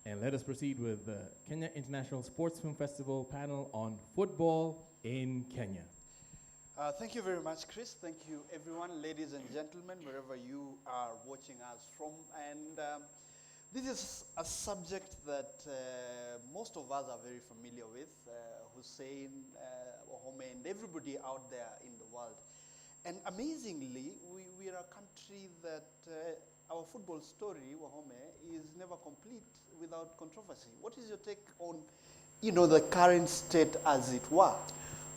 And let us proceed with the Kenya International Sports Film Festival panel on football in Kenya. Thank you very much, Chris. Thank you, everyone, ladies and gentlemen, wherever you are watching us from. And this is a subject that most of us are very familiar with, HUSSEIN, WAHOME, and everybody out there in the world. And amazingly, we are a country that our football story, WAHOME, is never complete without controversy. What is your take on, the current state as it were?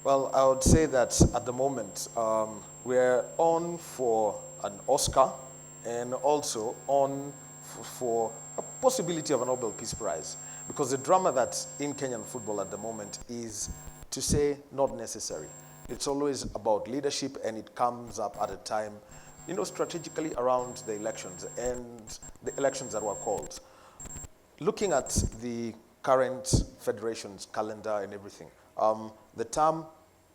Well, I would say that at the moment, we're on for an Oscar and also on for a possibility of a Nobel Peace Prize. Because the drama that's in Kenyan football at the moment is, to say, not necessary. It's always about leadership, and it comes up at a time, strategically around the elections and the elections that were called. Looking at the current federation's calendar and everything, the term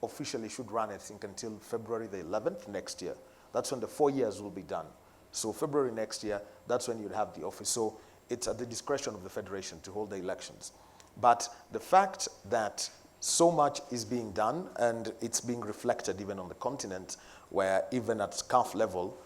officially should run, I think, until February the 11th next year. That's when the 4 years will be done. So February next year, that's when you'd have the office. So it's at the discretion of the federation to hold the elections. But the fact that so much is being done, and it's being reflected even on the continent, where even at CAF level,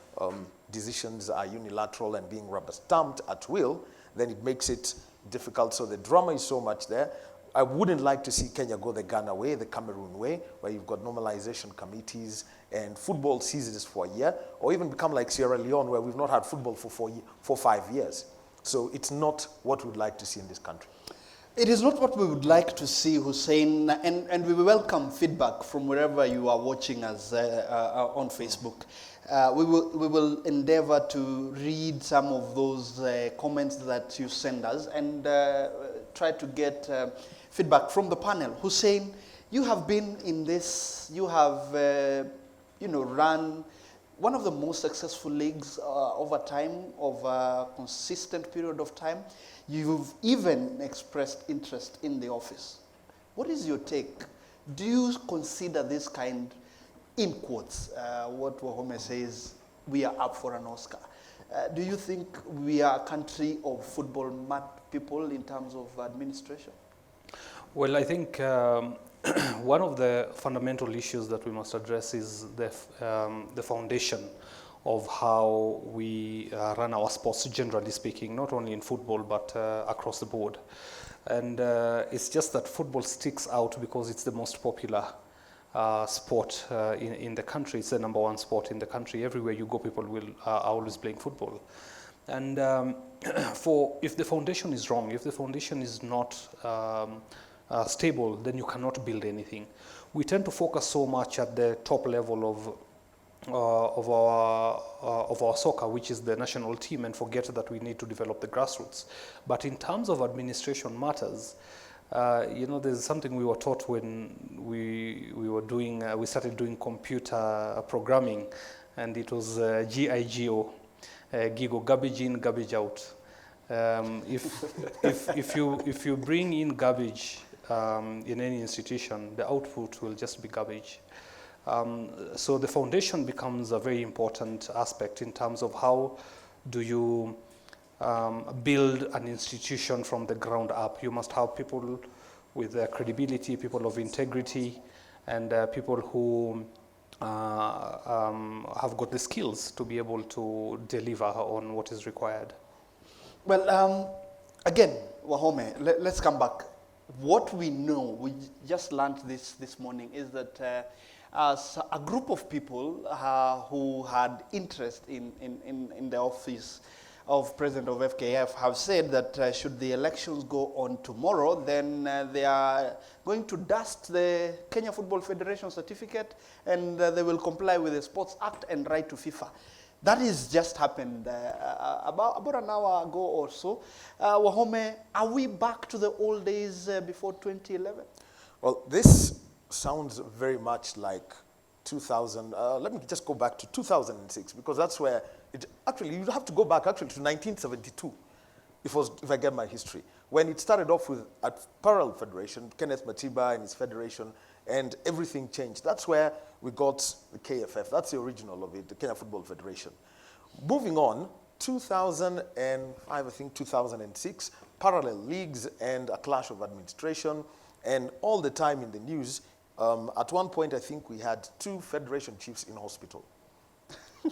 decisions are unilateral and being rubber stamped at will, then it makes it difficult. So the drama is so much there. I wouldn't like to see Kenya go the Ghana way, the Cameroon way, where you've got normalization committees and football ceases for a year, or even become like Sierra Leone, where we've not had football for 5 years. So it's not what we'd like to see in this country. It is not what we would like to see, Hussein, and we welcome feedback from wherever you are watching us on Facebook. We will endeavor to read some of those comments that you send us and try to get feedback from the panel. Hussein, you have been in this, you have run one of the most successful leagues over time, over a consistent period of time. You've even expressed interest in the office. What is your take? Do you consider this kind, in quotes, what WAHOME says, we are up for an Oscar? Do you think we are a country of football mad people in terms of administration? Well, I think one of the fundamental issues that we must address is the foundation of how we run our sports, generally speaking, not only in football, but across the board. And it's just that football sticks out because it's the most popular sport in the country. It's the #1 sport in the country. Everywhere you go, people are always playing football. And if the foundation is wrong, if the foundation is not stable, then you cannot build anything. We tend to focus so much at the top level of our soccer, which is the national team, and forget that we need to develop the grassroots. But in terms of administration matters, there's something we were taught when we started doing computer programming, and it was GIGO, GIGO, garbage in, garbage out. If you bring in garbage in any institution, the output will just be garbage. So the foundation becomes a very important aspect in terms of how do you build an institution from the ground up. You must have people with credibility, people of integrity, and people who have got the skills to be able to deliver on what is required. Well, again, WAHOME, let's come back. What we know, we just learned this morning, is that as a group of people who had interest in the office of President of FKF have said that should the elections go on tomorrow, then they are going to dust the Kenya Football Federation certificate, and they will comply with the Sports Act and write to FIFA. That has just happened about an hour ago or so. WAHOME, are we back to the old days before 2011? Well, this sounds very much like 2000. Let me just go back to 2006, because that's where actually, you have to go back actually to 1972, if I get my history. When it started off with a parallel federation, Kenneth Matiba and his federation, and everything changed. That's where we got the KFF. That's the original of it, the Kenya Football Federation. Moving on 2005, I think 2006, parallel leagues and a clash of administration, and all the time in the news. At one point, I think we had 2 federation chiefs in hospital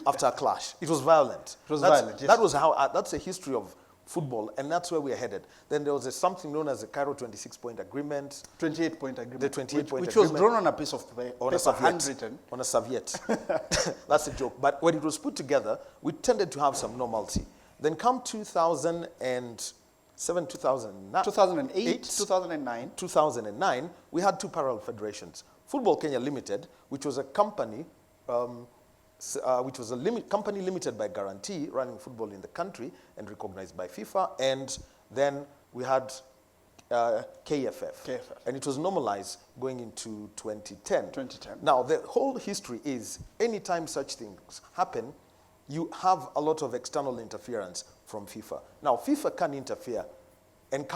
after a clash. It was violent. It was violent, yes. That was how, that's the history of football, and that's where we're headed. Then there was something known as the Cairo 26-point agreement. 28-point agreement. The 28-point agreement. Which was drawn on a piece of paper, On a serviette. handwritten. On a serviette. That's a joke. But when it was put together, we tended to have some normalcy. Then come 2007, 2009. 2008, 2009. 2009, we had 2 parallel federations. Football Kenya Limited, which was a company, which was a company limited by guarantee, running football in the country and recognized by FIFA. And then we had KFF. And it was normalized going into 2010. 2010. Now, the whole history is, anytime such things happen, you have a lot of external interference from FIFA. Now, FIFA can interfere and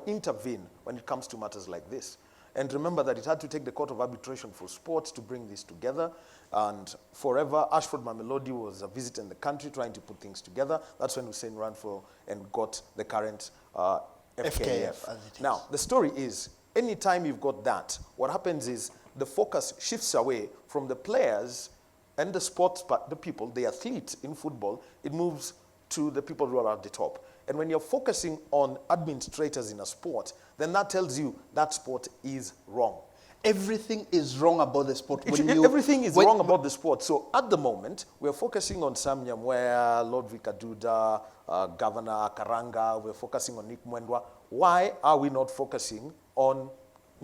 intervene when it comes to matters like this. And remember that it had to take the Court of Arbitration for Sports to bring this together. And forever, Ashford Mamelodi was a visitor in the country trying to put things together. That's when Hussein ran for and got the current FKF. as it is. Now, the story is, anytime you've got that, what happens is the focus shifts away from the players and the sports, the people, the athletes in football. It moves to the people who are at the top. And when you're focusing on administrators in a sport, then that tells you that sport is wrong. Everything is wrong about the sport. Everything is wrong about the sport. So at the moment, we're focusing on Sam Nyamweya, Lord Vikaduda, Governor Karanga. We're focusing on Nick Mwendwa. Why are we not focusing on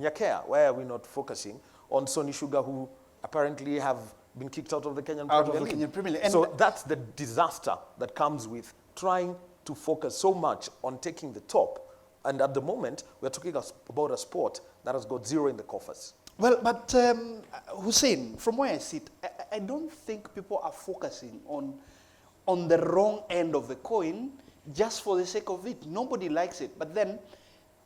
Nyakea? Why are we not focusing on Sonny Sugar, who apparently have been kicked out of the Kenyan Premier League? So that's the disaster that comes with trying to focus so much on taking the top. And at the moment, we're talking about a sport that has got 0 in the coffers. Well, but Hussein, from where I sit, I don't think people are focusing on the wrong end of the coin just for the sake of it. Nobody likes it. But then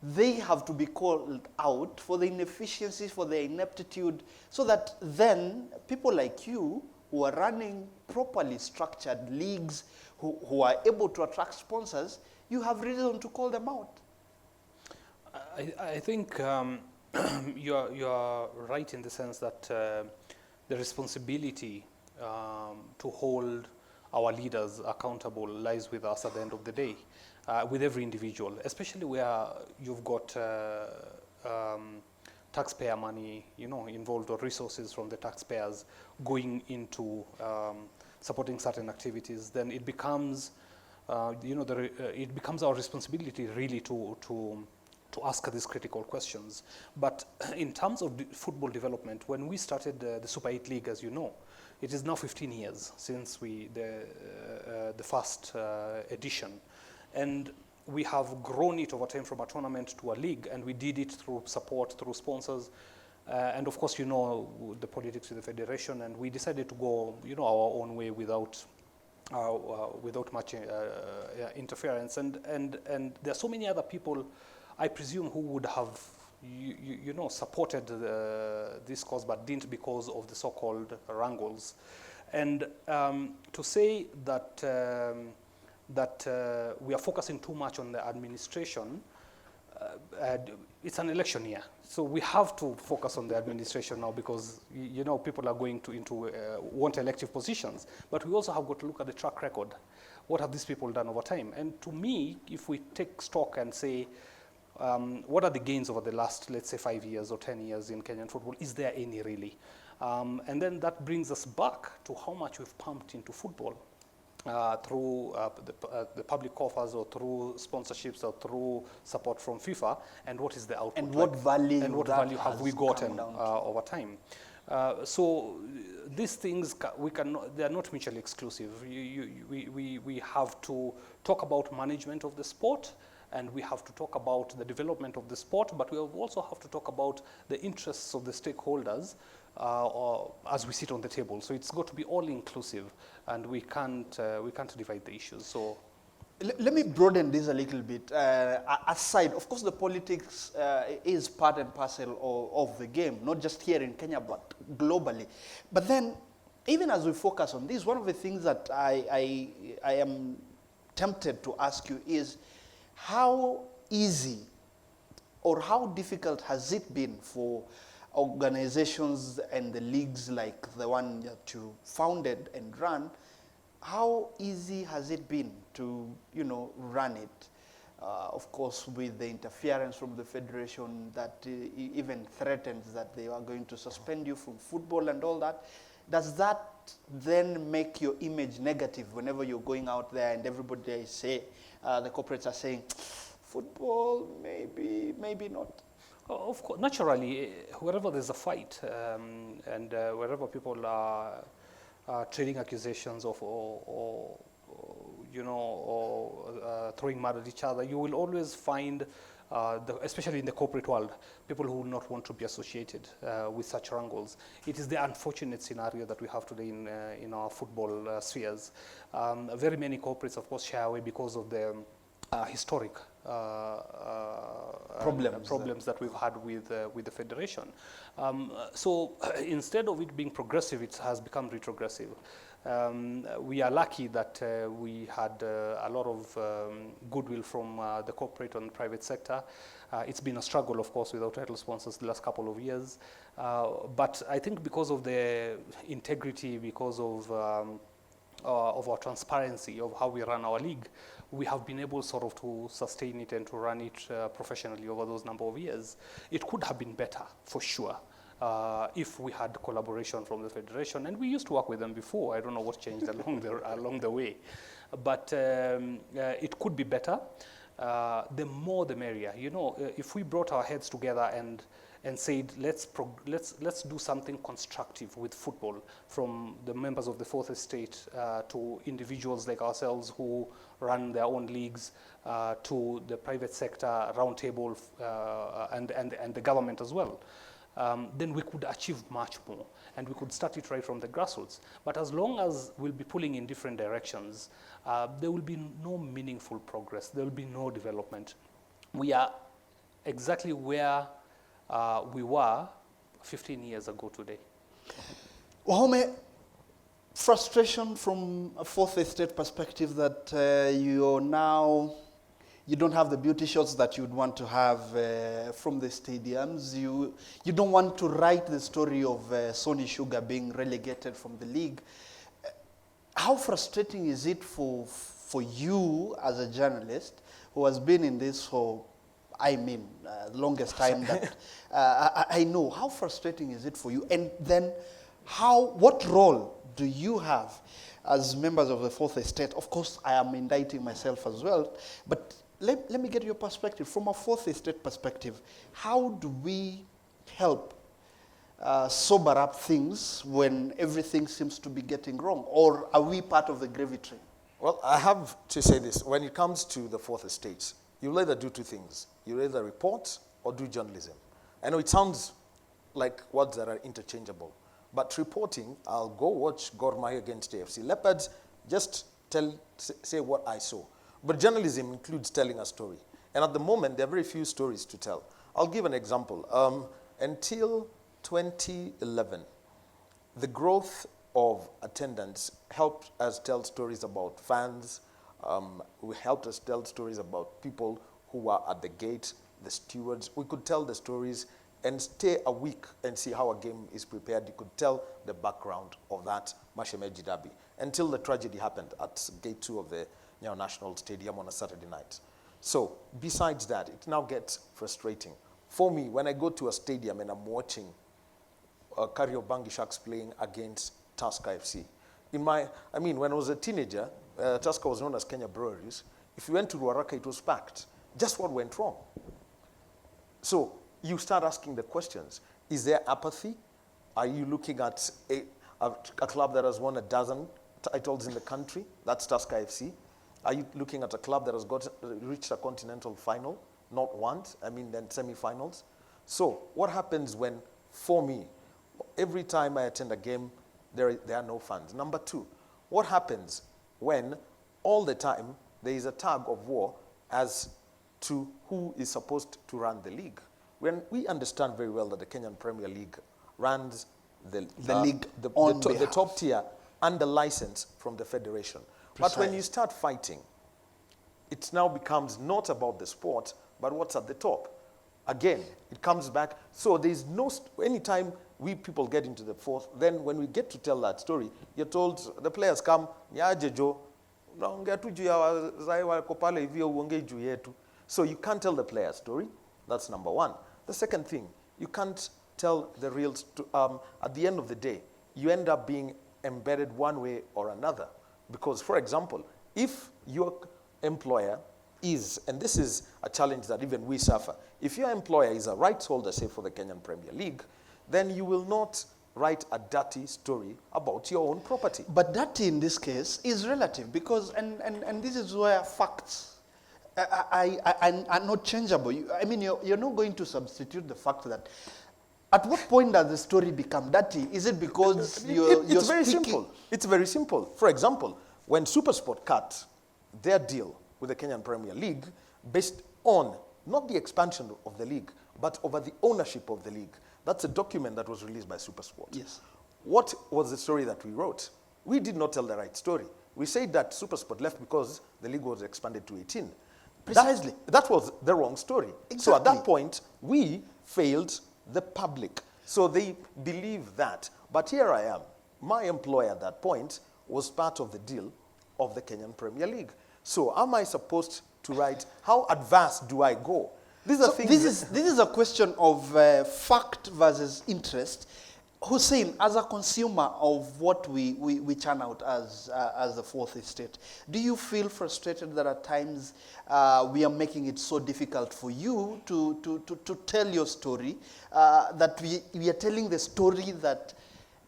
they have to be called out for the inefficiencies, for the ineptitude, so that then people like you who are running properly structured leagues, who are able to attract sponsors, you have reason to call them out. I think you are right in the sense that the responsibility to hold our leaders accountable lies with us at the end of the day, with every individual, especially where you've got taxpayer money, involved, or resources from the taxpayers going into supporting certain activities. Then it becomes, it becomes our responsibility really to ask these critical questions. But in terms of football development, when we started the Super 8 League, as you know, it is now 15 years since the first edition. And we have grown it over time from a tournament to a league, and we did it through support, through sponsors, and of course, the politics of the federation, and we decided to go, our own way without much interference. And there are so many other people, I presume, who would have, supported this cause, but didn't because of the so-called wrangles. And to say that we are focusing too much on the administration, it's an election year. So we have to focus on the administration now because, people are going into want elective positions. But we also have got to look at the track record. What have these people done over time? And to me, if we take stock and say, what are the gains over the last, let's say, 5 years or 10 years in Kenyan football? Is there any really? And then that brings us back to how much we've pumped into football through the public coffers, or through sponsorships, or through support from FIFA, and what is the output? And what value? And what value have we gotten over time? So these things they are not mutually exclusive. We have to talk about management of the sport, and we have to talk about the development of the sport, but we also have to talk about the interests of the stakeholders as we sit on the table. So it's got to be all inclusive, and we can't divide the issues. So let me broaden this a little bit. Aside, of course, the politics is part and parcel of the game, not just here in Kenya, but globally. But then, even as we focus on this, one of the things that I am tempted to ask you is, how easy or how difficult has it been for organizations and the leagues like the one that you founded and run? How easy has it been to, run it? Of course, with the interference from the federation that even threatens that they are going to suspend you from football and all that. Does that then make your image negative whenever you're going out there and everybody say, the corporates are saying, football, maybe not? Of course, naturally, wherever there's a fight and wherever people are trading accusations of throwing mud at each other, you will always find, especially in the corporate world, people who will not want to be associated with such wrangles. It is the unfortunate scenario that we have today in our football spheres. Very many corporates, of course, shy away because of the historic problems that we've had with the federation. So instead of it being progressive, it has become retrogressive. We are lucky that we had a lot of goodwill from the corporate and private sector. It's been a struggle, of course, without title sponsors the last couple of years. But I think because of the integrity, because of our transparency of how we run our league, we have been able sort of to sustain it and to run it professionally over those number of years. It could have been better, for sure, if we had collaboration from the federation, and we used to work with them before. I don't know what changed along the way, but it could be better. The more the merrier. If we brought our heads together and said, let's do something constructive with football, from the members of the Fourth Estate to individuals like ourselves who run their own leagues, to the private sector roundtable and the government as well. Then we could achieve much more, and we could start it right from the grassroots. But as long as we'll be pulling in different directions, there will be no meaningful progress. There will be no development. We are exactly where we were 15 years ago today. WAHOME, frustration from a Fourth Estate perspective that you don't have the beauty shots that you'd want to have from the stadiums. You don't want to write the story of Sony Sugar being relegated from the league. How frustrating is it for you as a journalist who has been in this for, longest time that I know? How frustrating is it for you? And then what role do you have as members of the Fourth Estate? Of course, I am indicting myself as well, but let me get your perspective. From a Fourth Estate perspective, how do we help sober up things when everything seems to be getting wrong? Or are we part of the gravy train? Well, I have to say this. When it comes to the Fourth Estate, you'll either do two things. You'll either report or do journalism. I know it sounds like words that are interchangeable, but reporting, I'll go watch Gor Mahia against AFC Leopards, just say what I saw. But journalism includes telling a story. And at the moment, there are very few stories to tell. I'll give an example. Until 2011, the growth of attendance helped us tell stories about fans. We helped us tell stories about people who were at the gate, the stewards. We could tell the stories and stay a week and see how a game is prepared. You could tell the background of that Mashemeji derby until the tragedy happened at Gate 2 of the National Stadium on a Saturday night. So besides that, it now gets frustrating. For me, when I go to a stadium and I'm watching Kariobangi Sharks playing against Tusker FC, when I was a teenager, Tusker was known as Kenya Breweries. If you went to Ruaraka, it was packed. Just what went wrong? So you start asking the questions. Is there apathy? Are you looking at a club that has won a dozen titles in the country? That's Tusker FC. Are you looking at a club that has reached a continental final? Not once, then semi-finals. So what happens when, for me, every time I attend a game, there are no fans? Number two, what happens when all the time there is a tug of war as to who is supposed to run the league? When we understand very well that the Kenyan Premier League runs the league, the top tier, under license from the federation. But when you start fighting it now becomes not about the sport, but what's at the top. Again, it comes back. So there's no, anytime we people get into the fourth, then when we get to tell that story, you're told, the players come, so you can't tell the player story. That's number one. The second thing, you can't tell the real at the end of the day, you end up being embedded one way or another. Because, for example, if your employer is, and this is a challenge that even we suffer, if your employer is a rights holder, say for the Kenyan Premier League, then you will not write a dirty story about your own property. But dirty in this case is relative because, and this is where facts are not changeable. I mean, you're not going to substitute the fact that at what point does the story become dirty? Is it because you're very speaking? simple. It's very simple. For example, when SuperSport cut their deal with the Kenyan Premier League based on not the expansion of the league, but over the ownership of the league. That's a document that was released by SuperSport. Yes. What was the story that we wrote? We did not tell the right story. We said that SuperSport left because the league was expanded to 18. Precisely. That was the wrong story. Exactly. So at that point, we failed the public. So they believe that. But here I am. My employer at that point was part of the deal of the Kenyan Premier League. So am I supposed to write, how advanced do I go? These are things this is a question of fact versus interest. Hussein, as a consumer of what we churn out as the fourth estate, do you feel frustrated that at times we are making it so difficult for you to tell your story, that we are telling the story that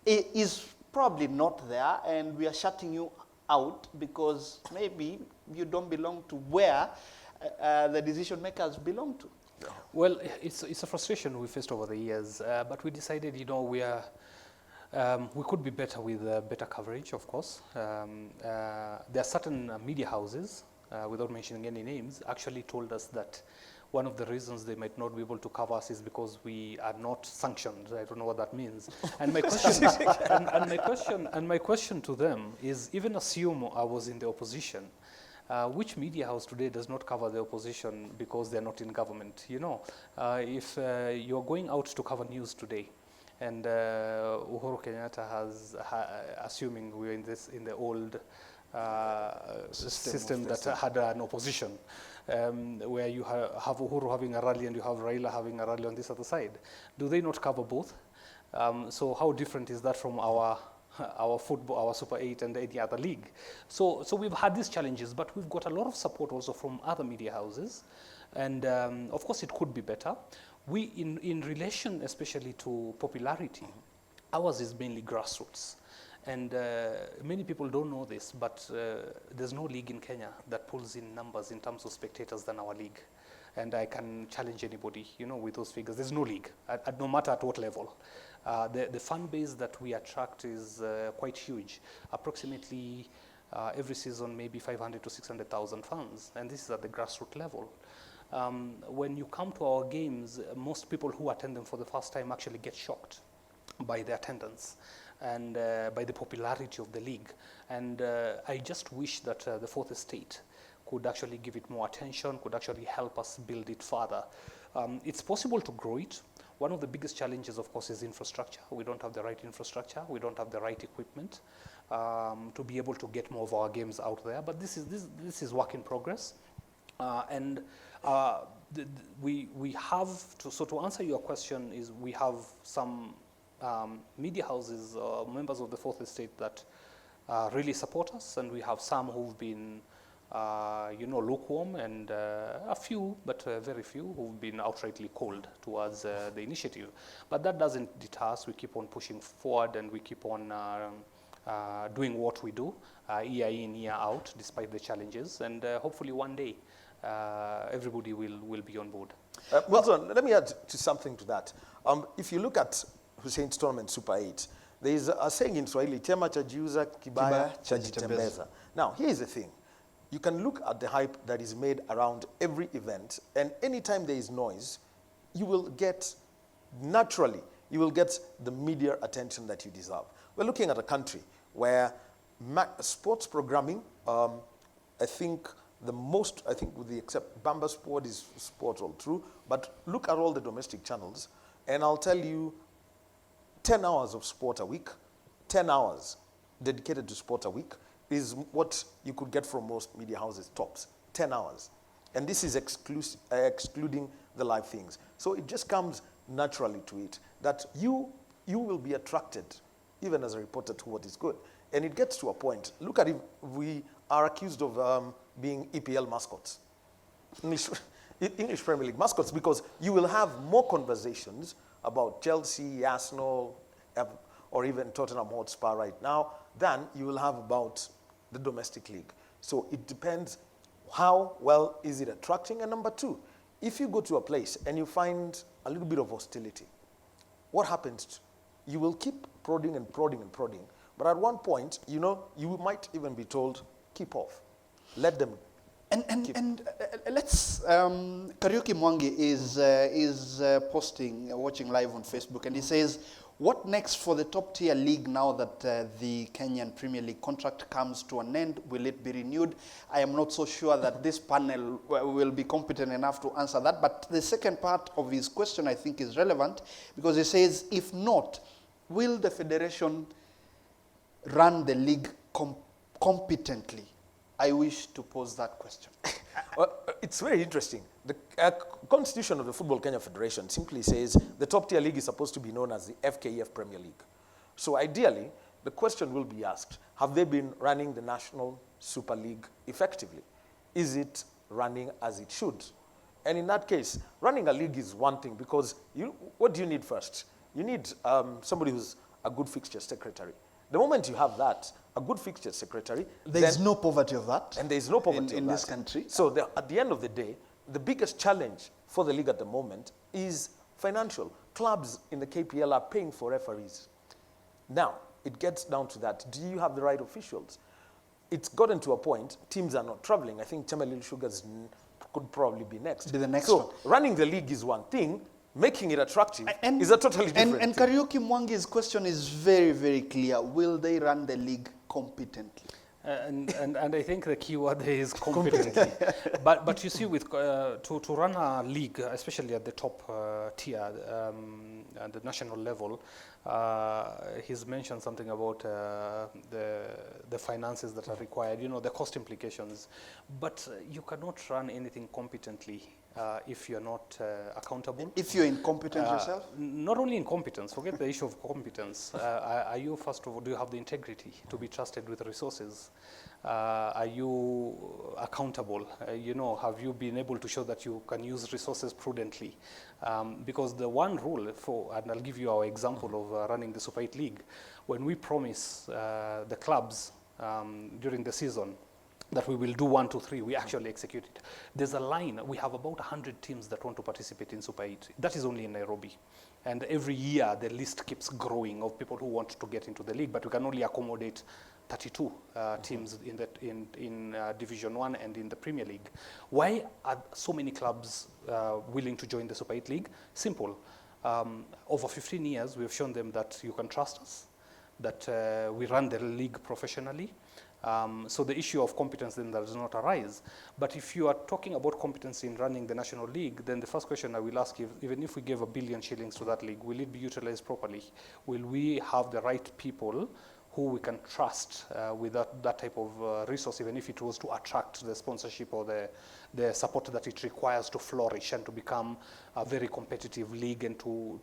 is probably not there and we are shutting you out because maybe you don't belong to where the decision makers belong to? Well, it's a frustration we faced over the years, but we decided, we could be better with better coverage, of course. There are certain media houses, without mentioning any names, actually told us that one of the reasons they might not be able to cover us is because we are not sanctioned. I don't know what that means. And my question, and my question to them is, even assume I was in the opposition, which media house today does not cover the opposition because they're not in government? If you're going out to cover news today, and Uhuru Kenyatta has, assuming we're in the old system that had an opposition, where you have Uhuru having a rally and you have Raila having a rally on this other side, do they not cover both? So how different is that from our football, our Super 8 and any other league? So we've had these challenges, but we've got a lot of support also from other media houses. And of course it could be better. We, in relation especially to popularity, ours is mainly grassroots. And many people don't know this, but there's no league in Kenya that pulls in numbers in terms of spectators than our league. And I can challenge anybody, with those figures. There's no league, no matter at what level. The fan base that we attract is quite huge. Approximately every season, maybe 500 to 600,000 fans, and this is at the grassroots level. When you come to our games, most people who attend them for the first time actually get shocked by the attendance and by the popularity of the league. And I just wish that the fourth estate could actually give it more attention, could actually help us build it further. It's possible to grow it. One of the biggest challenges, of course, is infrastructure. We don't have the right infrastructure. We don't have the right equipment to be able to get more of our games out there. But this is work in progress. We have to, so to answer your question is we have some media houses, members of the fourth estate that really support us, and we have some who've been lukewarm, and a few, but very few, who've been outrightly cold towards the initiative. But that doesn't deter us. We keep on pushing forward, and we keep on doing what we do, year in, year out, despite the challenges. And hopefully one day, everybody will be on board. Milton, let me add to something to that. If you look at Hussein's tournament Super 8, there is a saying in Swahili, chema chajiuza kibaya chajitembeza. Now, here's the thing. You can look at the hype that is made around every event, and anytime there is noise, you will get, naturally, you will get the media attention that you deserve. We're looking at a country where sports programming, I think the most, I think with the except Bamba Sport is sport all through, but look at all the domestic channels, and I'll tell you 10 hours of sport a week, 10 hours dedicated to sport a week is what you could get from most media houses, tops, 10 hours. And this is excluding the live things. So it just comes naturally to it that you will be attracted, even as a reporter, to what is good. And it gets to a point. Look at if we are accused of being EPL mascots, English Premier League mascots, because you will have more conversations about Chelsea, Arsenal, or even Tottenham Hotspur right now than you will have about the domestic league. So it depends how well is it attracting. And number two, if you go to a place and you find a little bit of hostility, what happens? You will keep prodding and prodding and prodding. But at one point, you know, you might even be told, keep off. Let them let's, Kariuki Mwangi is posting, watching live on Facebook, and he says, what next for the top tier league now that the Kenyan Premier League contract comes to an end? Will it be renewed? I am not so sure that this panel will be competent enough to answer that. But the second part of his question, I think, is relevant because he says, if not, will the federation run the league competently? I wish to pose that question. Well, it's very interesting. The constitution of the Football Kenya Federation simply says the top tier league is supposed to be known as the FKF Premier League. So ideally, the question will be asked, have they been running the National Super League effectively? Is it running as it should? And in that case, running a league is one thing because what do you need first? You need somebody who's a good fixture secretary. The moment you have that, a good fixture secretary, there's no poverty of that. And there's no poverty in this country. So at the end of the day, the biggest challenge for the league at the moment is financial. Clubs in the KPL are paying for referees. Now, it gets down to that. Do you have the right officials? It's gotten to a point, teams are not traveling. I think Chemelil Sugars could probably be next. Be the next one. Running the league is one thing. Making it attractive is a totally different thing. And Kariuki Mwangi's question is very, very clear. Will they run the league competently? And I think the key word there is competently. but you see, with to run a league, especially at the top tier, at the national level, he's mentioned something about the finances that are required, you know, the cost implications. But you cannot run anything competently if you're not accountable. If you're incompetent yourself? Not only incompetence, forget the issue of competence. Are you, first of all, do you have the integrity to be trusted with resources? Are you accountable? You know, have you been able to show that you can use resources prudently? Because the one rule and I'll give you our example of running the Super 8 League, when we promise the clubs during the season that we will do 1, 2, 3, we actually execute it. There's a line, we have about 100 teams that want to participate in Super 8. That is only in Nairobi. And every year the list keeps growing of people who want to get into the league, but we can only accommodate 32 teams in Division 1 and in the Premier League. Why are so many clubs willing to join the Super 8 League? Simple. Over 15 years, we've shown them that you can trust us, that we run the league professionally. So the issue of competence then does not arise. But if you are talking about competence in running the National League, then the first question I will ask you, even if we gave $1 billion shillings to that league, will it be utilized properly? Will we have the right people who we can trust with that type of resource, even if it was to attract the sponsorship or the support that it requires to flourish and to become a very competitive league and to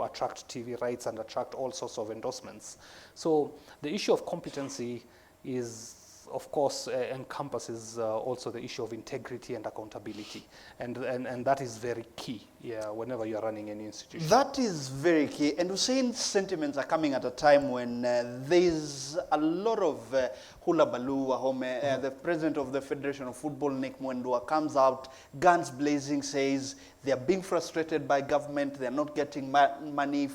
attract TV rights and attract all sorts of endorsements. So the issue of competency is, of course, encompasses also the issue of integrity and accountability. And that is very key whenever you're running any institution. That is very key. And Hussein's sentiments are coming at a time when there's a lot of hula baloo. WAHOME, the president of the Federation of Football, Nick Mwendwa, comes out, guns blazing, says they're being frustrated by government, they're not getting money.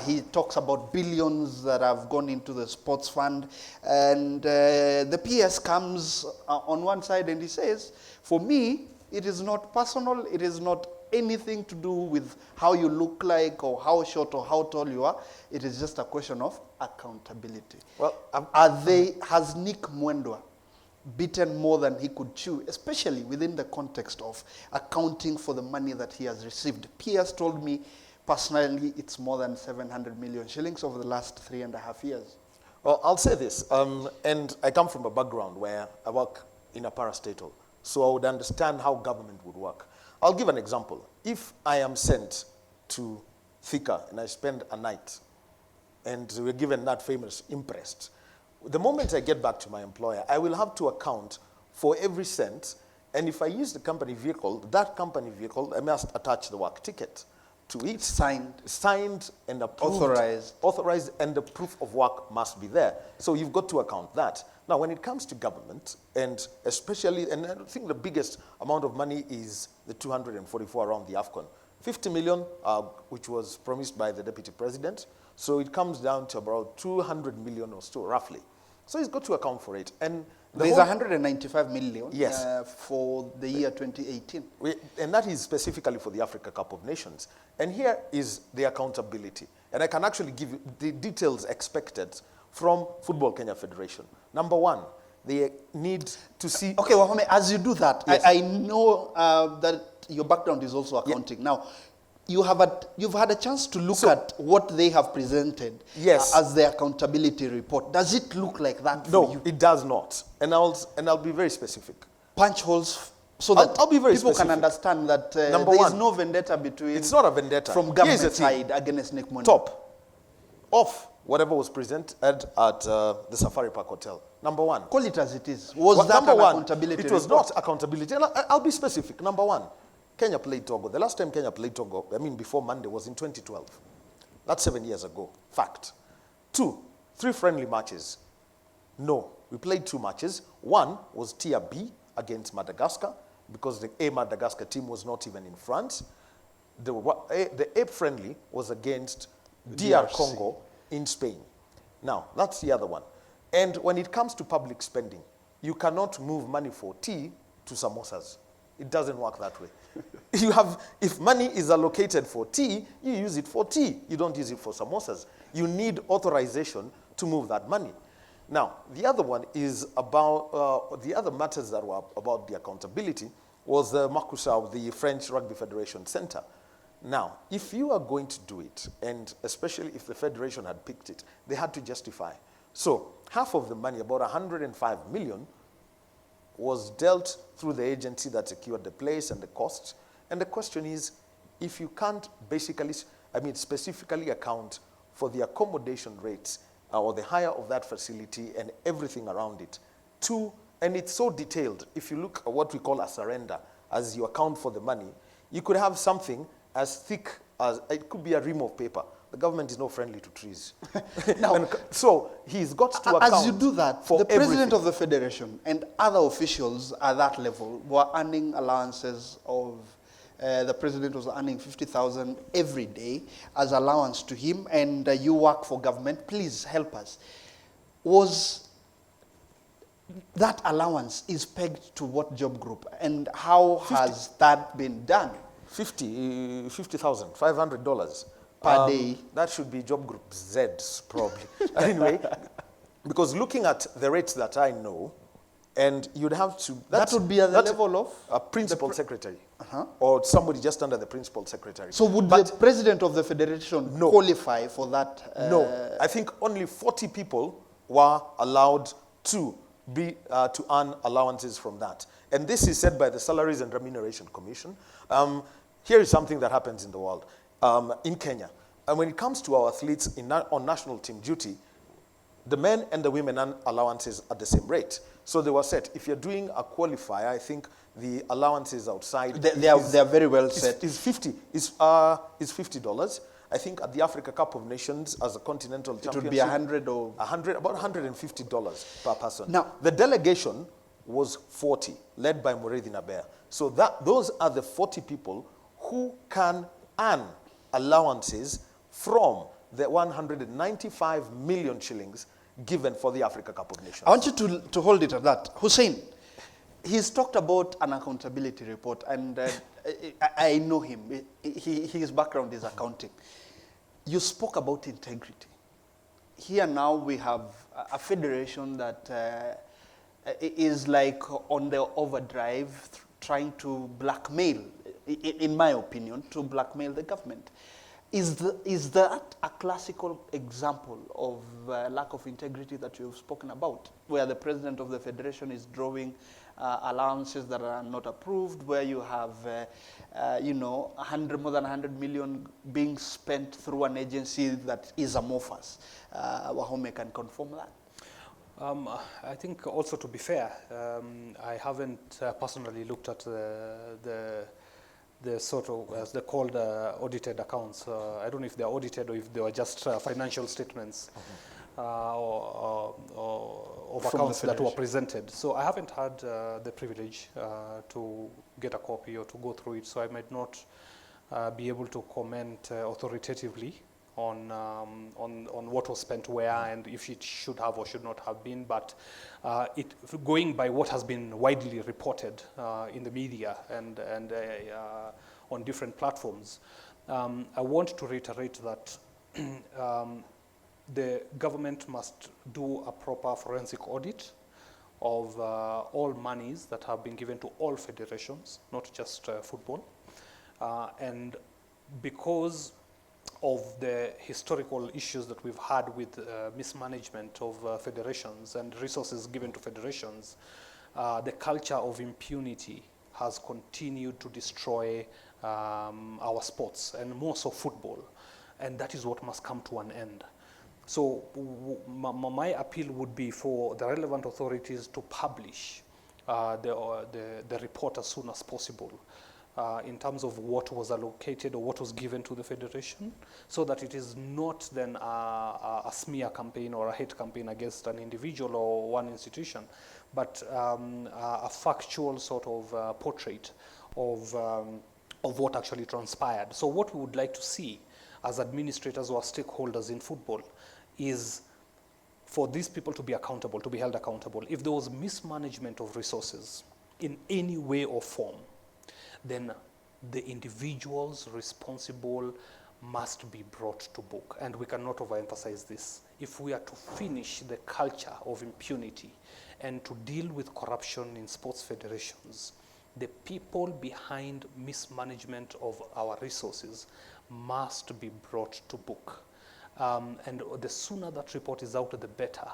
He talks about billions that have gone into the sports fund. And the PS comes on one side and he says, for me, it is not personal, it is not anything to do with how you look like or how short or how tall you are. It is just a question of accountability. Well, has Nick Mwendwa bitten more than he could chew, especially within the context of accounting for the money that he has received. Piers told me personally it's more than 700 million shillings over the last 3.5 years. Well, I'll say this, and I come from a background where I work in a parastatal, so I would understand how government would work. I'll give an example. If I am sent to Thika and I spend a night, and we're given that famous imprest, the moment I get back to my employer, I will have to account for every cent, and if I use the company vehicle, that company vehicle, I must attach the work ticket to it. Signed and approved. Authorized, and the proof of work must be there. So you've got to account that. Now, when it comes to government, and especially, and I think the biggest amount of money is the 244 around the AFCON. 50 million, which was promised by the Deputy President. So it comes down to about 200 million or so, roughly. So he's got to account for it. And there's 195 million yes. For the year 2018. And that is specifically for the Africa Cup of Nations. And here is the accountability. And I can actually give you the details expected from Football Kenya Federation. Number one, they need to see... Okay, Wahome, as you do that, yes. I know that your background is also accounting. Yeah. Now, you've had a chance to look at what they have presented yes. As the accountability report. Does it look like that for you? No, it does not. And I'll be very specific. Punch holes so that I'll be very people specific. can understand that there is no vendetta between... It's not a vendetta. From government side against Nick Money. Top off whatever was presented at the Safari Park Hotel. Number one. Call it as it is. Was that an accountability It was report? not accountability. And I'll be specific. Number one, Kenya played Togo. The last time Kenya played Togo, I mean before Monday, was in 2012. That's 7 years ago. Fact. 2, 3 friendly matches. No, we played 2 matches. One was Tier B against Madagascar, because the A Madagascar team was not even in France. The A friendly was against DR Congo in Spain. Now, that's the other one. And when it comes to public spending, you cannot move money for tea to samosas. It doesn't work that way. If money is allocated for tea, you use it for tea. You don't use it for samosas. You need authorization to move that money. Now, the other one is about, the other matters that were about the accountability was the Makusa of the French Rugby Federation Center. Now, if you are going to do it, and especially if the federation had picked it, they had to justify. So, half of the money, about 105 million, was dealt through the agency that secured the place and the costs. And the question is, if you can't basically, specifically account for the accommodation rates or the hire of that facility and everything around it, and it's so detailed, if you look at what we call a surrender, as you account for the money, you could have something as thick as, it could be a ream of paper. The government is not friendly to trees. Now, so he's got to account. As you do that, the president everything. of the federation and other officials at that level were earning allowances of, the president was earning 50,000 every day as allowance to him, and you work for government. Please help us. Was that allowance is pegged to what job group, and how has that been done? $50,000, $500 per day. That should be job group Z, probably. Anyway, because looking at the rates that I know, and you'd have to... That would be at the level of? A principal secretary, or somebody just under the principal secretary. So would the president of the federation qualify for that? No, I think only 40 people were allowed to earn allowances from that. And this is said by the Salaries and Remuneration Commission. Here is something that happens in the world, in Kenya. And when it comes to our athletes on national team duty, the men and the women earn allowances at the same rate. So they were set. If you're doing a qualifier, I think the allowances outside... They are very well set. Is $50. I think at the Africa Cup of Nations as a continental championship... It would be 100 or... about $150 per person. Now, the delegation was 40, led by Mureithi Nabea. So those are the 40 people who can earn allowances from the 195 million shillings given for the Africa Cup of Nations. I want you to hold it at that. Hussein, he's talked about an accountability report, and I know him. His background is accounting. You spoke about integrity. Here now we have a federation that is like on the overdrive, trying to blackmail, in my opinion, to blackmail the government. Is that a classical example of lack of integrity that you've spoken about, where the president of the federation is drawing allowances that are not approved, where you have, more than 100 million being spent through an agency that is amorphous? WAHOME can confirm that. I think also, to be fair, I haven't personally looked at the sort of, as they're called, audited accounts. I don't know if they're audited or if they were just financial statements of accounts that were presented. So I haven't had the privilege to get a copy or to go through it, so I might not be able to comment authoritatively on what was spent where and if it should have or should not have been. But going by what has been widely reported in the media and on different platforms, I want to reiterate that the government must do a proper forensic audit of all monies that have been given to all federations, not just football. And because of the historical issues that we've had with mismanagement of federations and resources given to federations, the culture of impunity has continued to destroy our sports, and more so football. And that is what must come to an end. So my appeal would be for the relevant authorities to publish the report as soon as possible in terms of what was allocated or what was given to the federation, so that it is not then a smear campaign or a hate campaign against an individual or one institution, but a factual sort of portrait of what actually transpired. So what we would like to see as administrators or stakeholders in football is for these people to be accountable, to be held accountable. If there was mismanagement of resources in any way or form, then the individuals responsible must be brought to book. And we cannot overemphasize this. If we are to finish the culture of impunity and to deal with corruption in sports federations, the people behind mismanagement of our resources must be brought to book. And the sooner that report is out, the better.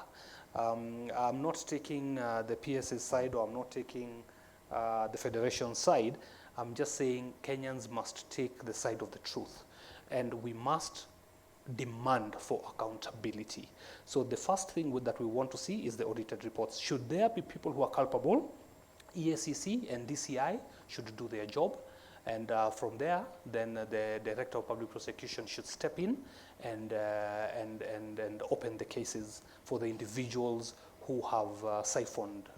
I'm not taking the PS's side, or I'm not taking the federation side. I'm just saying Kenyans must take the side of the truth, and we must demand for accountability. So the first thing that we want to see is the audited reports. Should there be people who are culpable, EACC and DCI should do their job, and from there, then the Director of Public Prosecution should step in and open the cases for the individuals who have siphoned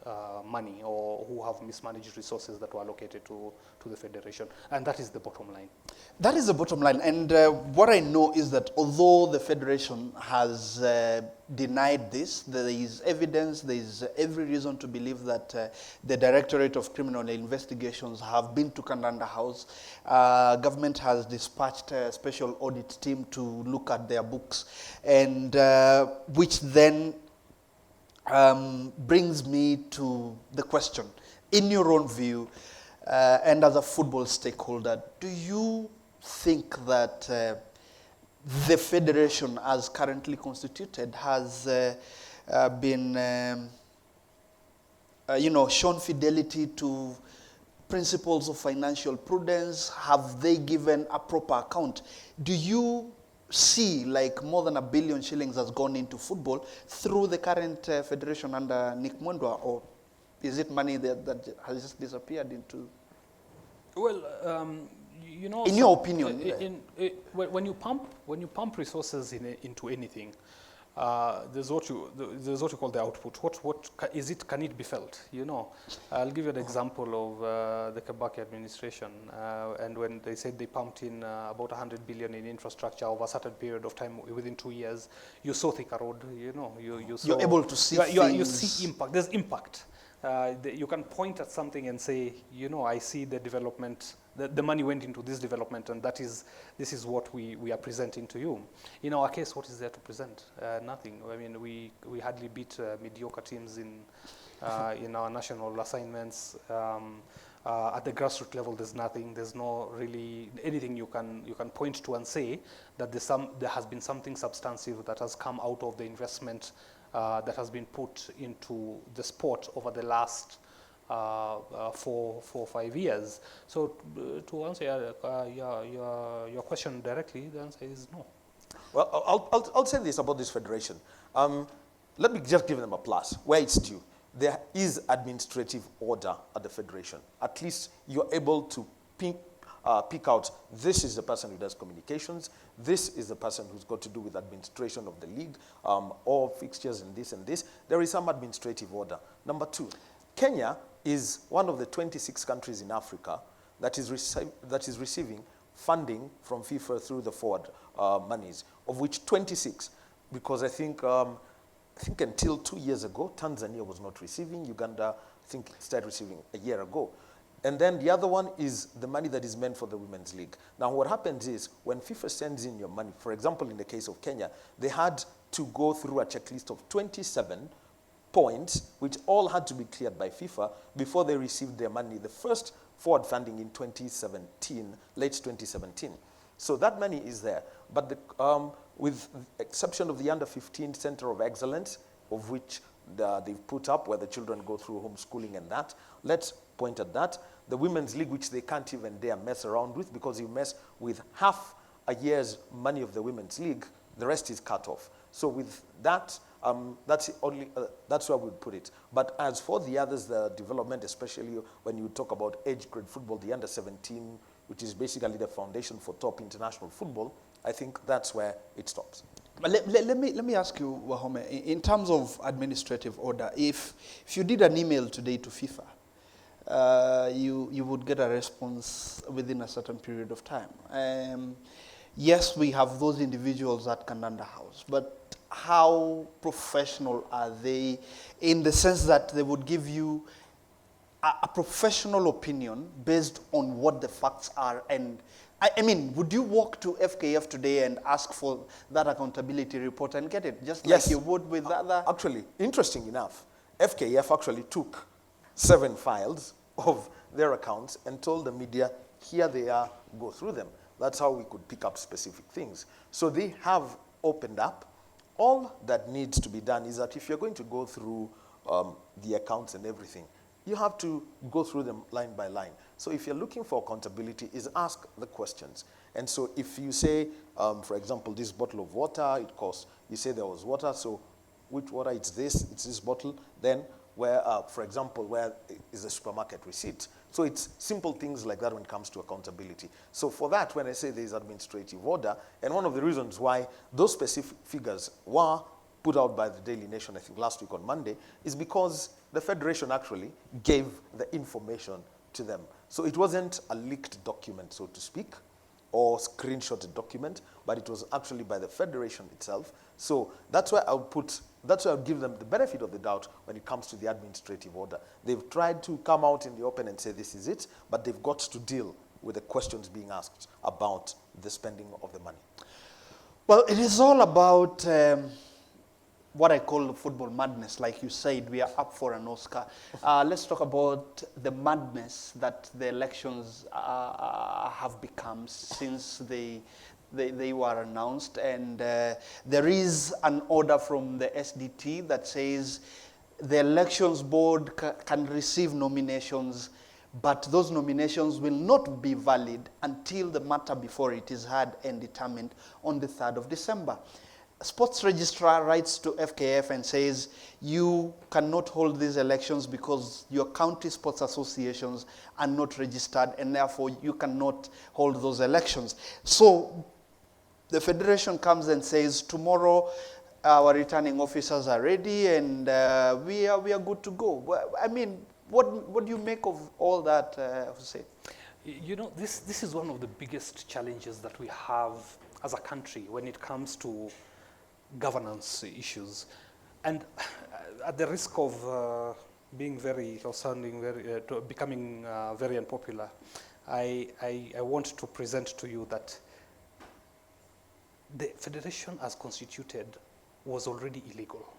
money or who have mismanaged resources that were allocated to the federation. And that is the bottom line. That is the bottom line. And what I know is that although the federation has denied this, there is evidence, there is every reason to believe that the Directorate of Criminal Investigations have been to Kandanda House. Government has dispatched a special audit team to look at their books, and which then brings me to the question, in your own view, and as a football stakeholder, do you think that the federation as currently constituted has been, shown fidelity to principles of financial prudence? Have they given a proper account? Do you see like more than R1 billion has gone into football through the current federation under Nick Mwendwa, or is it money that has just disappeared into? Well, in your opinion, when you pump resources into anything, there's what you call the output. What is it? Can it be felt? I'll give you an example of the Kabaki administration, and when they said they pumped in about 100 billion in infrastructure over a certain period of time, within 2 years, you saw Thika Road. You're able to see you see impact. There's impact. You can point at something and say, I see the development. The money went into this development, and this is what we are presenting to you. In our case, what is there to present? Nothing. I mean, we hardly beat mediocre teams in our national assignments. At the grassroots level, there's nothing. There's no really anything you can point to and say that there has been something substantive that has come out of the investment that has been put into the sport over the last 4 or 5 years. So to answer your question directly, the answer is no. Well, I'll say this about this federation. Let me just give them a plus where it's due. There is administrative order at the federation. At least you're able to pick out, this is the person who does communications, this is the person who's got to do with administration of the league, all fixtures and this. There is some administrative order. Number 2, Kenya is one of the 26 countries in Africa that is receiving funding from FIFA through the forward monies, of which 26, because I think until 2 years ago, Tanzania was not receiving. Uganda, I think, started receiving a year ago. And then the other one is the money that is meant for the Women's League. Now, what happens is when FIFA sends in your money, for example, in the case of Kenya, they had to go through a checklist of 27 points, which all had to be cleared by FIFA before they received their money. The first forward funding in 2017, late 2017. So that money is there. But with the exception of the Under-15 Center of Excellence, of which they've put up where the children go through homeschooling and that, let's point at that. The Women's League, which they can't even dare mess around with, because you mess with half a year's money of the Women's League, the rest is cut off. So with that, that's where we put it. But as for the others, the development, especially when you talk about age grade football, the Under-17, which is basically the foundation for top international football, I think that's where it stops. But let me ask you, Wahome, in terms of administrative order, if you did an email today to FIFA, you would get a response within a certain period of time. Yes, we have those individuals that can underhouse, but how professional are they in the sense that they would give you a professional opinion based on what the facts are? And I mean, would you walk to FKF today and ask for that accountability report and get it, just like you would with other? Actually, interesting enough, FKF actually took 7 files of their accounts and told the media, here they are, go through them. That's how we could pick up specific things. So they have opened up. All that needs to be done is that if you're going to go through the accounts and everything, you have to go through them line by line. So if you're looking for accountability, is ask the questions. And so if you say, for example, this bottle of water, it costs, you say there was water, so which water, it's this bottle, then where, for example, where is the supermarket receipt? So it's simple things like that when it comes to accountability. So for that, when I say there is administrative order, and one of the reasons why those specific figures were put out by the Daily Nation, I think last week on Monday, is because the Federation actually gave the information to them. So it wasn't a leaked document, so to speak, or screenshotted document, but it was actually by the Federation itself. So that's why I'll give them the benefit of the doubt when it comes to the administrative order. They've tried to come out in the open and say this is it, but they've got to deal with the questions being asked about the spending of the money. Well, it is all about what I call football madness. Like you said, we are up for an Oscar. Let's talk about the madness that the elections have become since they were announced. And there is an order from the SDT that says the elections board can receive nominations, but those nominations will not be valid until the matter before it is heard and determined on the 3rd of December. Sports registrar writes to FKF and says, you cannot hold these elections because your county sports associations are not registered, and therefore you cannot hold those elections. So the federation comes and says, tomorrow our returning officers are ready and we are good to go. I mean, what do you make of all that, Hussein? You know, this is one of the biggest challenges that we have as a country when it comes to governance issues. And at the risk of being very, or sounding very, becoming very unpopular, I want to present to you that the federation as constituted was already illegal.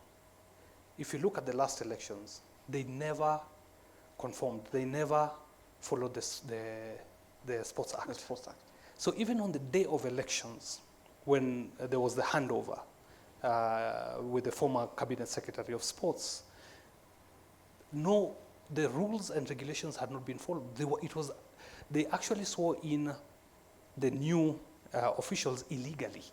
If you look at the last elections, they never conformed. They never followed the Sports Act. The Sports Act. So even on the day of elections, when there was the handover with the former Cabinet Secretary of Sports, no, the rules and regulations had not been followed. They actually swore in the new officials illegally.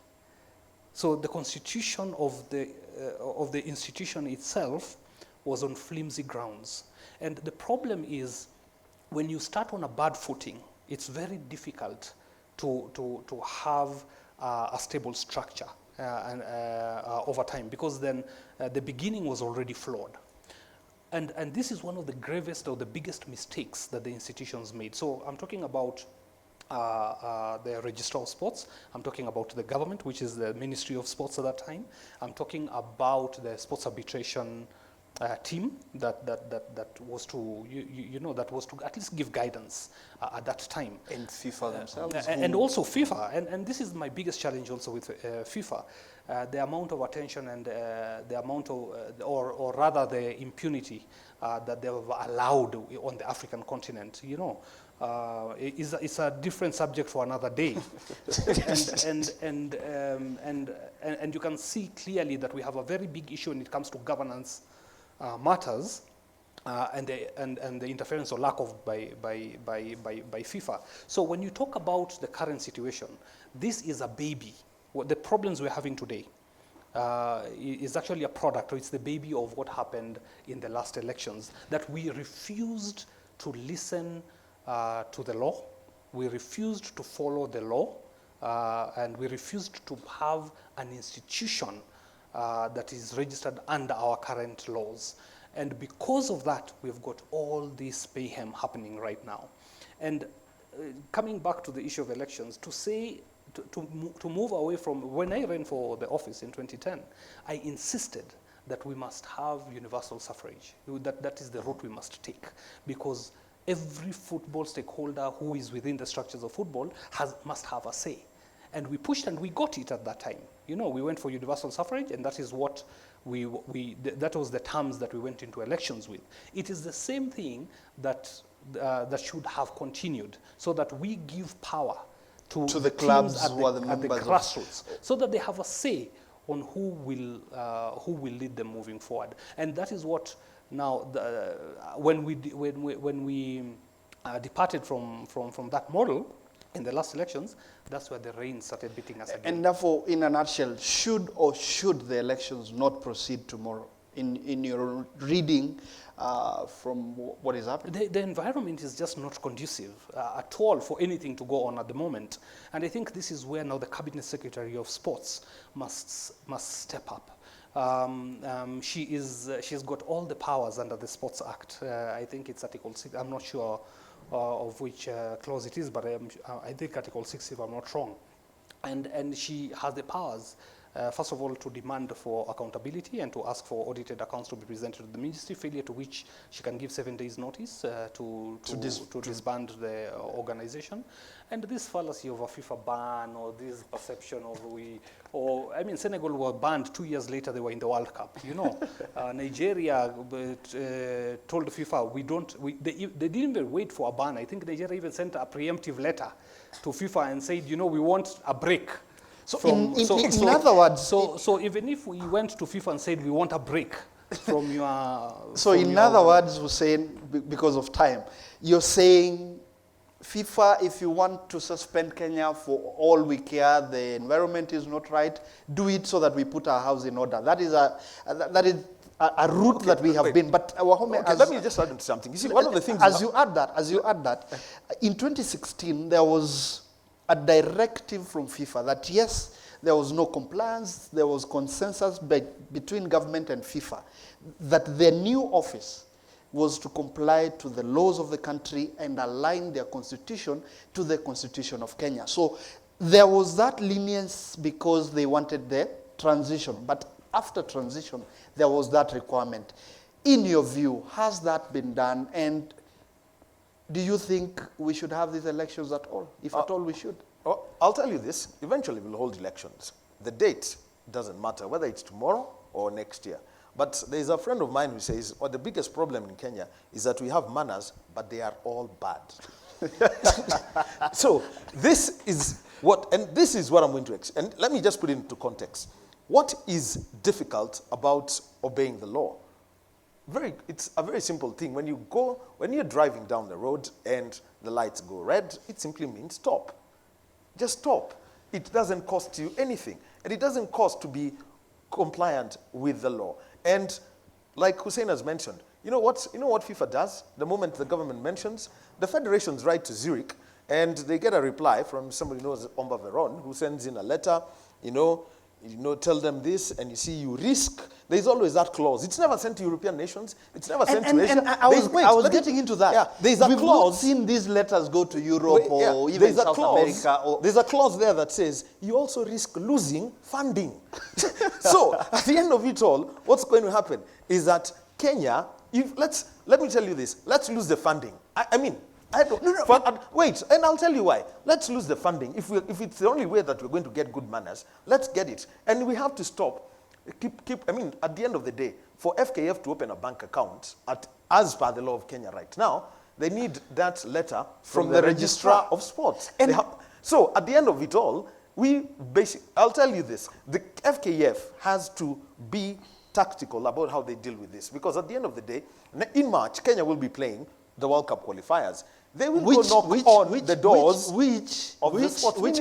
So the constitution of the institution itself was on flimsy grounds. And the problem is, when you start on a bad footing, it's very difficult to have a stable structure over time, because then the beginning was already flawed. And this is one of the gravest or the biggest mistakes that the institutions made. So I'm talking about the Registrar of Sports. I'm talking about the government, which is the Ministry of Sports at that time. I'm talking about the sports arbitration team that was to that was to at least give guidance at that time. And FIFA themselves. And also FIFA. And this is my biggest challenge also with FIFA. The amount of attention and the amount of, or rather the impunity that they have allowed on the African continent, it's a different subject for another day. and you can see clearly that we have a very big issue when it comes to governance matters and the interference or lack of by FIFA. So when you talk about the current situation, this is a baby. The problems we're having today is actually a product, or it's the baby of what happened in the last elections, that we refused to listen to the law, we refused to follow the law, and we refused to have an institution that is registered under our current laws. And because of that, we've got all this mayhem happening right now. And coming back to the issue of elections, to say, to move away from, when I ran for the office in 2010, I insisted that we must have universal suffrage. That is the route we must take, because every football stakeholder who is within the structures of football must have a say. And we pushed and we got it at that time. We went for universal suffrage, and that is what that was the terms that we went into elections with. It is the same thing that should have continued, so that we give power to the clubs at the grassroots, so that they have a say on who will lead them moving forward. And that is what now, when we departed from that model in the last elections, that's where the rain started beating us again. And therefore, in a nutshell, should the elections not proceed tomorrow? In your reading from what is happening? The environment is just not conducive at all for anything to go on at the moment. And I think this is where now the Cabinet Secretary of Sports must step up. She's got all the powers under the Sports Act. I think it's Article 6. I'm not sure of which clause it is, but I think Article 6, if I'm not wrong. And she has the powers, first of all, to demand for accountability and to ask for audited accounts to be presented to the ministry, failure to which she can give 7 days notice to disband the organization. And this fallacy of a FIFA ban, or this perception of Senegal were banned 2 years later, they were in the World Cup, Nigeria told FIFA, they didn't even wait for a ban. I think Nigeria even sent a preemptive letter to FIFA and said, we want a break. So in other words... So even if we went to FIFA and said we want a break from your... So in other words, Hussein, because of time, you're saying FIFA, if you want to suspend Kenya for all we care, the environment is not right, do it so that we put our house in order. That is a route that we have been. But WAHOME, let me just add into something. You see, one of the things... As you add that, in 2016, there was a directive from FIFA that, yes, there was no compliance, there was consensus between government and FIFA, that their new office was to comply to the laws of the country and align their constitution to the constitution of Kenya. So there was that lenience because they wanted the transition. But after transition, there was that requirement. In your view, has that been done? And do you think we should have these elections at all, if at all we should? I'll tell you this. Eventually, we'll hold elections. The date doesn't matter, whether it's tomorrow or next year. But there's a friend of mine who says, well, the biggest problem in Kenya is that we have manners, but they are all bad. So this is what I'm going to, and let me just put it into context. What is difficult about obeying the law? It's a very simple thing. When you're driving down the road and the lights go red, it simply means stop. Just stop. It doesn't cost you anything. And it doesn't cost to be compliant with the law. And like Hussein has mentioned, you know what FIFA does? The moment the government mentions, the federations write to Zurich and they get a reply from somebody who knows Omba Veron, who sends in a letter, tell them this, and you see you risk. There's always that clause. It's never sent to European nations. It's never sent to Asia. And I was getting into that. Yeah, there's a We've clause. not seen these letters go to Europe or even South America. There's a clause there that says you also risk losing funding. So at the end of it all, what's going to happen is that Kenya, let me tell you this, let's lose the funding. Wait, and I'll tell you why. Let's lose the funding. If it's the only way that we're going to get good manners, let's get it. And we have to stop. At the end of the day, for FKF to open a bank account, as per the law of Kenya right now, they need that letter from the registrar of sports. So at the end of it all, I'll tell you this, the FKF has to be tactical about how they deal with this. Because at the end of the day, in March, Kenya will be playing the World Cup qualifiers. They will go knock on the doors which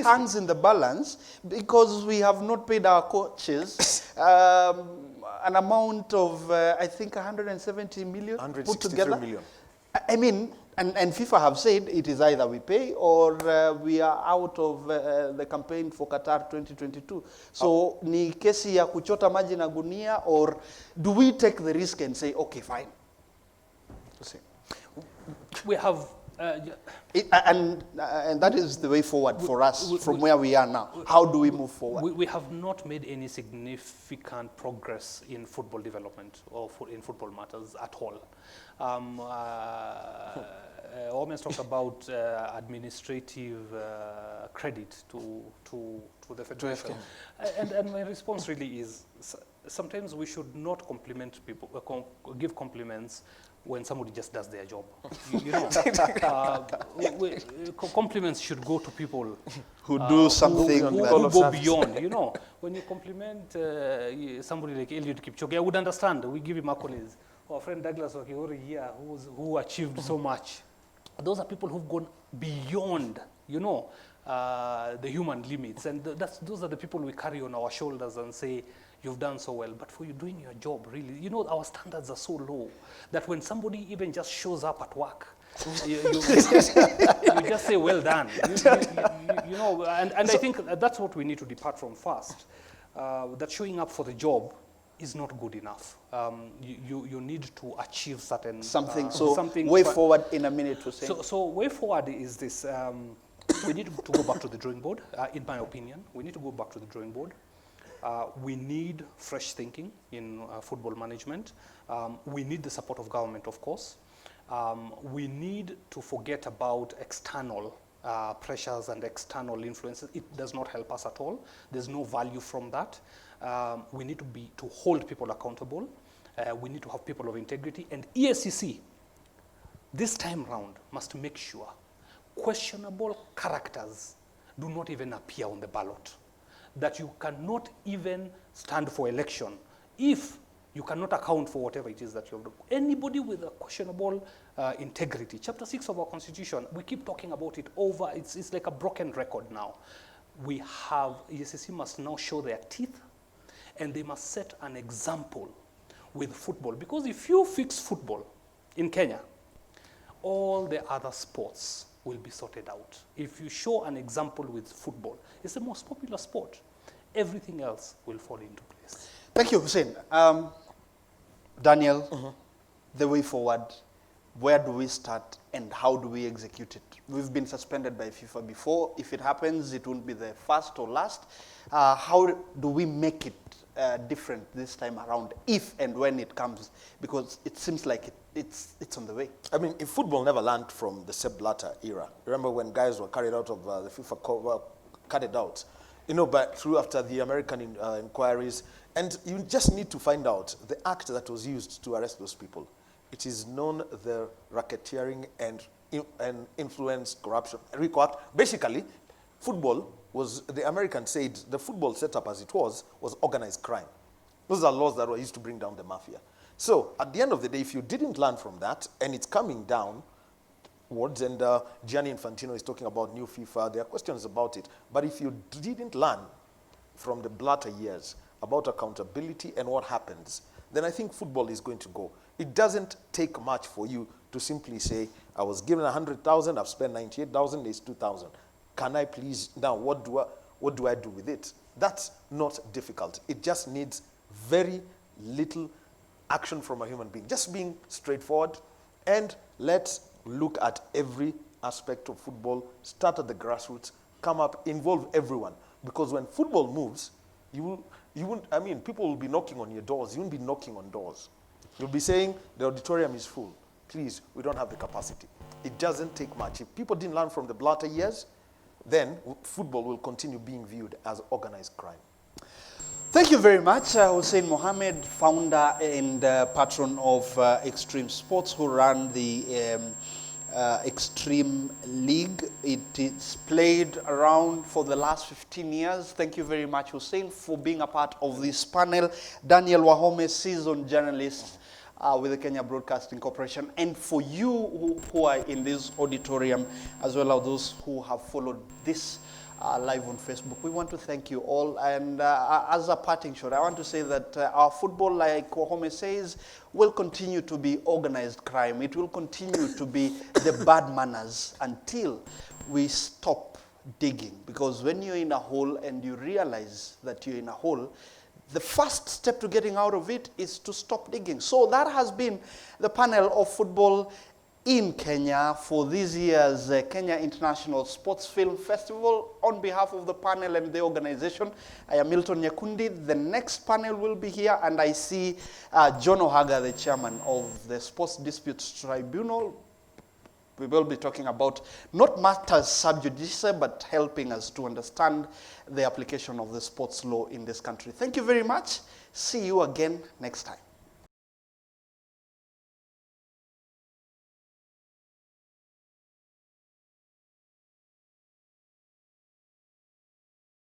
hangs in the balance, because we have not paid our coaches an amount of, I think, 170 million put together. Million. And FIFA have said it is either we pay or we are out of the campaign for Qatar 2022. So, ni kesi ya kuchota maji na gunia, or do we take the risk and say, okay, fine? We have... and that is the way forward for us from where we are now. How do we move forward? We have not made any significant progress in football development or in football matters at all. Almost talked about administrative credit to the federation. And my response really is, sometimes we should not compliment people, give compliments when somebody just does their job. Compliments should go to people who do something who go beyond. When you compliment somebody like Eliud Kipchoge, I would understand. We give him accolades. Our friend Douglas Wakiori here, who achieved so much. Those are people who've gone beyond, the human limits, and those are the people we carry on our shoulders and say, you've done so well. But for you doing your job, really, our standards are so low that when somebody even just shows up at work, you just say, well done. And I think that's what we need to depart from first. That showing up for the job is not good enough. You need to achieve certain something. Something way forward in a minute to say. So way forward is this. We need to go back to the drawing board. In my opinion, we need to go back to the drawing board. We need fresh thinking in football management. We need the support of government, of course. We need to forget about external pressures and external influences. It does not help us at all. There's no value from that. We need to hold people accountable. We need to have people of integrity. And ESCC, this time round, must make sure questionable characters do not even appear on the ballot. That you cannot even stand for election if you cannot account for whatever it is that you're doing. Anybody with a questionable integrity. Chapter 6 of our Constitution, we keep talking about it over. It's like a broken record now. ESCC must now show their teeth, and they must set an example with football. Because if you fix football in Kenya, all the other sports will be sorted out. If you show an example with football, it's the most popular sport. Everything else will fall into place. Thank you, Hussein. Daniel, the way forward, where do we start and how do we execute it? We've been suspended by FIFA before. If it happens, it won't be the first or last. How do we make it different this time around, if and when it comes? Because it seems like it's on the way. If football never learned from the Sepp Blatter era, remember when guys were carried out of the FIFA, cut it out, you know, but through after the American inquiries, and you just need to find out the act that was used to arrest those people. It is known the racketeering and influence corruption RICO Act. Basically, football was, the Americans said the football setup as it was organized crime. Those are laws that were used to bring down the mafia. So at the end of the day, if you didn't learn from that, and it's coming down, words, and Gianni Infantino is talking about new FIFA, there are questions about it. But if you didn't learn from the latter years about accountability and what happens, then I think football is going to go. It doesn't take much for you to simply say, I was given 100,000, I've spent 98,000, there's 2,000. Can I please, now what do I do with it? That's not difficult. It just needs very little action from a human being. Just being straightforward, and let's look at every aspect of football, start at the grassroots, come up, involve everyone. Because when football moves, you won't, I mean, people will be knocking on your doors. You won't be knocking on doors. You'll be saying, the auditorium is full. Please, we don't have the capacity. It doesn't take much. If people didn't learn from the latter years, then football will continue being viewed as organized crime. Thank you very much, Hussein Mohammed, founder and patron of Extreme Sports, who run the Extreme League. It is played around for the last 15 years. Thank you very much, Hussein, for being a part of this panel. Daniel Wahome, seasoned journalist with the Kenya Broadcasting Corporation, and for you who are in this auditorium, as well as those who have followed this live on Facebook, we want to thank you all. And as a parting shot, I want to say that our football, like Wahome says, will continue to be organized crime. It will continue to be the bad manners until we stop digging. Because when you're in a hole and you realize that you're in a hole, the first step to getting out of it is to stop digging. So that has been the panel of football in Kenya for this year's Kenya International Sports Film Festival. On behalf of the panel and the organization, I am Milton Nyakundi. The next panel will be here, and I see John Ohaga, the chairman of the Sports Disputes Tribunal. We will be talking about not matters sub judice, but helping us to understand the application of the sports law in this country. Thank you very much. See you again next time.